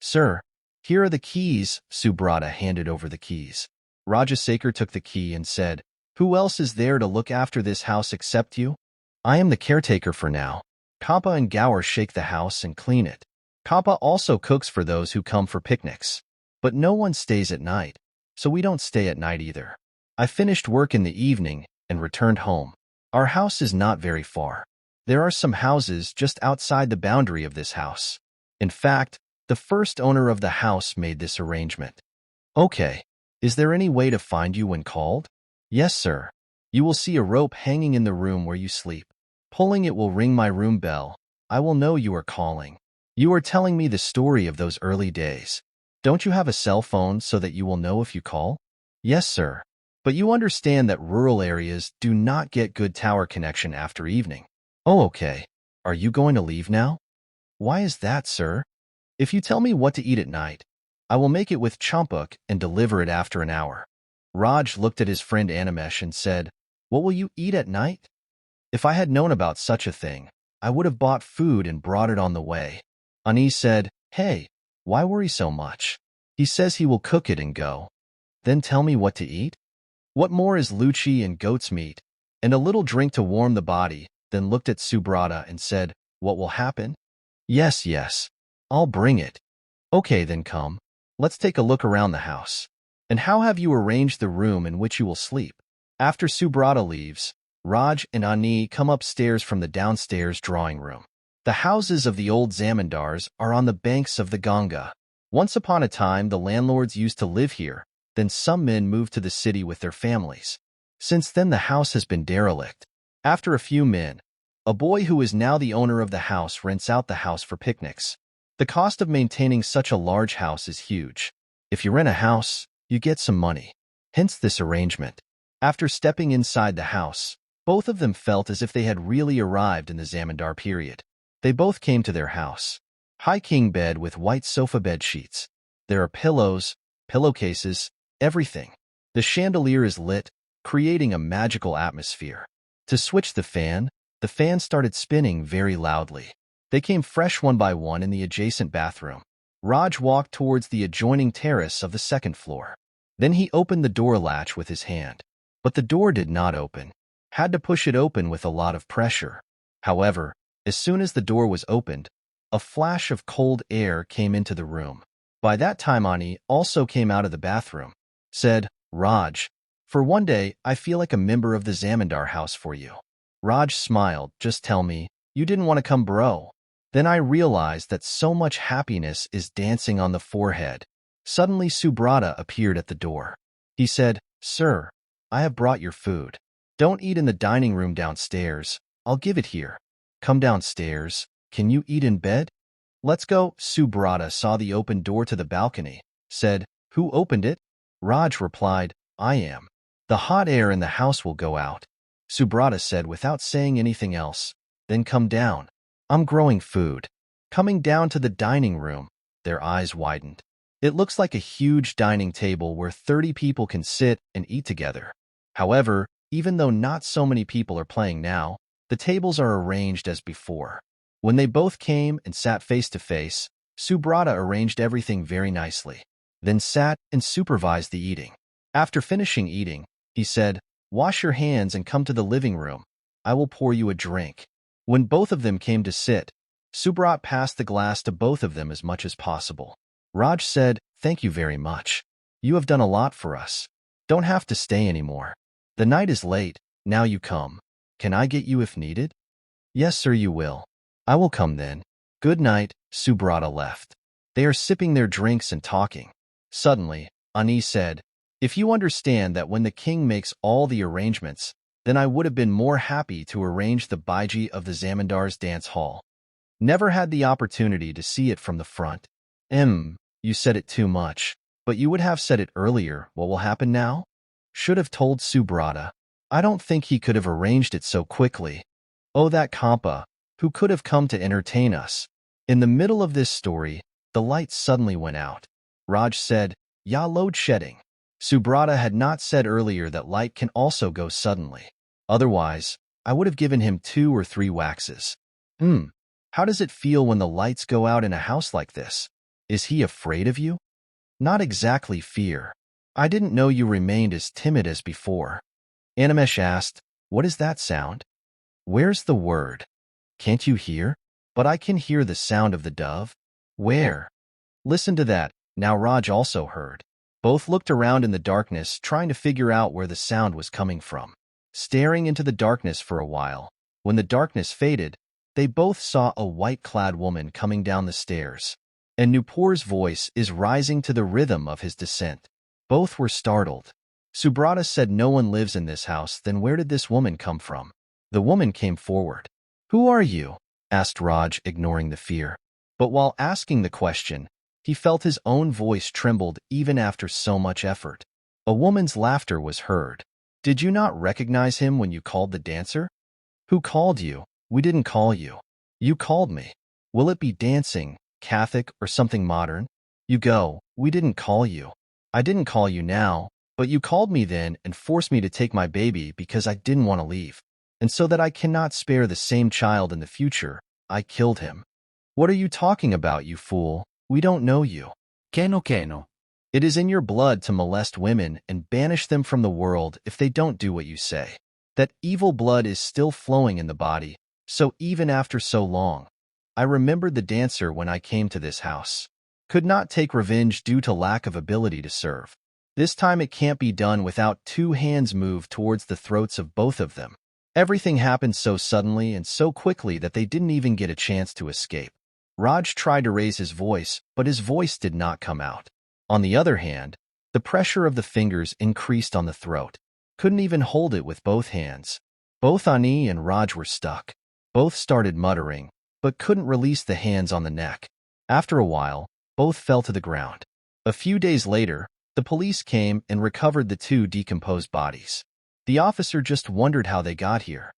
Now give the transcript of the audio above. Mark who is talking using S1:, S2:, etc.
S1: Sir, here are the keys. Subrata handed over the keys. Rajasekhar took the key and said, Who else is there to look after this house except you? I am the caretaker for now. Champa and Gaur shake the house and clean it. Champa also cooks for those who come for picnics. But no one stays at night, so we don't stay at night either. I finished work in the evening and returned home. Our house is not very far. There are some houses just outside the boundary of this house. In fact, the first owner of the house made this arrangement. Okay. Is there any way to find you when called? Yes, sir. You will see a rope hanging in the room where you sleep. Pulling it will ring my room bell. I will know you are calling. You are telling me the story of those early days. Don't you have a cell phone so that you will know if you call? Yes, sir. But you understand that rural areas do not get good tower connection after evening. Oh, okay. Are you going to leave now? Why is that, sir? If you tell me what to eat at night, I will make it with champuk and deliver it after an hour. Raj looked at his friend Animesh and said, What will you eat at night? If I had known about such a thing, I would have bought food and brought it on the way. Ani said, Hey, why worry so much? He says he will cook it and go. Then tell me what to eat? What more is luchi and goat's meat, and a little drink to warm the body, then looked at Subrata and said, What will happen? Yes, yes. I'll bring it. Okay, then come. Let's take a look around the house. And how have you arranged the room in which you will sleep? After Subrata leaves, Raj and Ani come upstairs from the downstairs drawing room. The houses of the old zamindars are on the banks of the Ganga. Once upon a time, the landlords used to live here, then some men moved to the city with their families. Since then, the house has been derelict. After a few men, a boy who is now the owner of the house rents out the house for picnics. The cost of maintaining such a large house is huge. If you rent a house, you get some money. Hence this arrangement. After stepping inside the house, both of them felt as if they had really arrived in the Zamindar period. They both came to their house. High king bed with white sofa bed sheets. There are pillows, pillowcases, everything. The chandelier is lit, creating a magical atmosphere. To switch the fan started spinning very loudly. They came fresh one by one in the adjacent bathroom. Raj walked towards the adjoining terrace of the second floor. Then he opened the door latch with his hand. But the door did not open. Had to push it open with a lot of pressure. However, as soon as the door was opened, a flash of cold air came into the room. By that time, Ani also came out of the bathroom. Said, Raj, for one day, I feel like a member of the Zamindar house for you. Raj smiled, just tell me, you didn't want to come, bro. Then I realized that so much happiness is dancing on the forehead. Suddenly Subrata appeared at the door. He said, Sir, I have brought your food. Don't eat in the dining room downstairs. I'll give it here. Come downstairs. Can you eat in bed? Let's go. Subrata saw the open door to the balcony. Said, Who opened it? Raj replied, I am. The hot air in the house will go out. Subrata said without saying anything else. Then come down. I'm growing food. Coming down to the dining room, their eyes widened. It looks like a huge dining table where 30 people can sit and eat together. However, even though not so many people are playing now, the tables are arranged as before. When they both came and sat face to face, Subrata arranged everything very nicely, then sat and supervised the eating. After finishing eating, he said, Wash your hands and come to the living room. I will pour you a drink. When both of them came to sit, Subrata passed the glass to both of them as much as possible. Raj said, Thank you very much. You have done a lot for us. Don't have to stay anymore. The night is late, now you come. Can I get you if needed? Yes, sir, you will. I will come then. Good night. Subrata left. They are sipping their drinks and talking. Suddenly, Ani said, If you understand that when the king makes all the arrangements, then I would have been more happy to arrange the Baiji of the Zamindar's dance hall. Never had the opportunity to see it from the front. You said it too much, but you would have said it earlier. What will happen now? Should have told Subrata. I don't think he could have arranged it so quickly. Oh, that Champa, who could have come to entertain us. In the middle of this story, the lights suddenly went out. Raj said, Ya load shedding. Subrata had not said earlier that light can also go suddenly. Otherwise, I would have given him 2 or 3 waxes. How does it feel when the lights go out in a house like this? Is he afraid of you? Not exactly fear. I didn't know you remained as timid as before. Animesh asked, what is that sound? Where's the word? Can't you hear? But I can hear the sound of the dove. Where? Listen to that. Now Raj also heard. Both looked around in the darkness, trying to figure out where the sound was coming from. Staring into the darkness for a while, when the darkness faded, they both saw a white-clad woman coming down the stairs. And Nupur's voice is rising to the rhythm of his descent. Both were startled. Subrata said no one lives in this house, then where did this woman come from? The woman came forward. Who are you? Asked Raj, ignoring the fear. But while asking the question, he felt his own voice trembled even after so much effort. A woman's laughter was heard. Did you not recognize him when you called the dancer? Who called you? We didn't call you. You called me. Will it be dancing, Catholic, or something modern? You go, we didn't call you. I didn't call you now, but you called me then and forced me to take my baby because I didn't want to leave. And so that I cannot spare the same child in the future, I killed him. What are you talking about, you fool? We don't know you.
S2: Keno.
S1: It is in your blood to molest women and banish them from the world if they don't do what you say. That evil blood is still flowing in the body, so even after so long. I remembered the dancer when I came to this house. Could not take revenge due to lack of ability to serve. This time it can't be done without two hands moved towards the throats of both of them. Everything happened so suddenly and so quickly that they didn't even get a chance to escape. Raj tried to raise his voice, but his voice did not come out. On the other hand, the pressure of the fingers increased on the throat. Couldn't even hold it with both hands. Both Ani and Raj were stuck. Both started muttering, but couldn't release the hands on the neck. After a while, both fell to the ground. A few days later, the police came and recovered the two decomposed bodies. The officer just wondered how they got here.